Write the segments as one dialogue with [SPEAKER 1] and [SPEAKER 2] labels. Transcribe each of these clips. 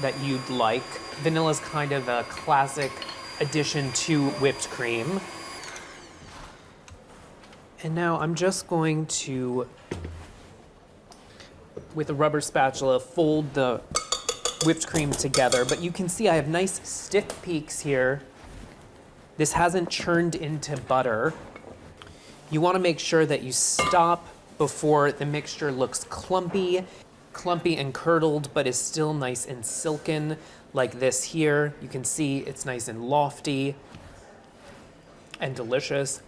[SPEAKER 1] that you'd like. Vanilla's kind of a classic addition to whipped cream. And now I'm just going to, with a rubber spatula, fold the whipped cream together. But you can see I have nice stiff peaks here. this hasn't churned into butter. You want to make sure that you stop before the mixture looks clumpy and curdled, but is still nice and silken like this here. You can see it's nice and lofty and delicious.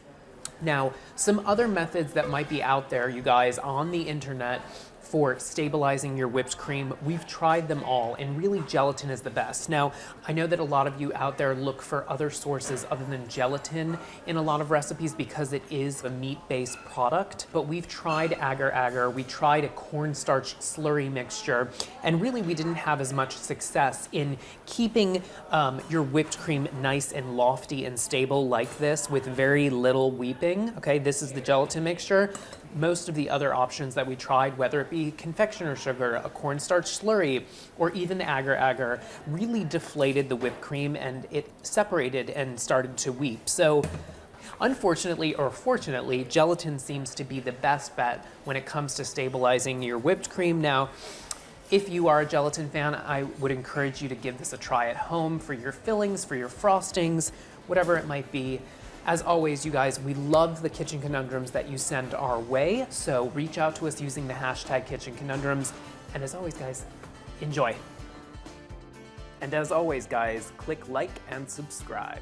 [SPEAKER 1] Now, some other methods that might be out there, you guys, on the internet for stabilizing your whipped cream, we've tried them all, and really gelatin is the best. Now, I know that a lot of you out there look for other sources other than gelatin in a lot of recipes because it is a meat-based product, but we've tried agar-agar, we tried a cornstarch slurry mixture, and really we didn't have as much success in keeping your whipped cream nice and lofty and stable like this with very little weeping. Okay, this is the gelatin mixture. Most of the other options that we tried, whether it be confectioner sugar, a cornstarch slurry, or even the agar-agar, really deflated the whipped cream and it separated and started to weep. So unfortunately or fortunately, gelatin seems to be the best bet when it comes to stabilizing your whipped cream. Now, if you are a gelatin fan, I would encourage you to give this a try at home for your fillings, for your frostings, whatever it might be. As always, you guys, we love the kitchen conundrums that you send our way, so reach out to us using the hashtag Kitchen Conundrums. And as always, guys, enjoy. And as always, guys, click like and subscribe.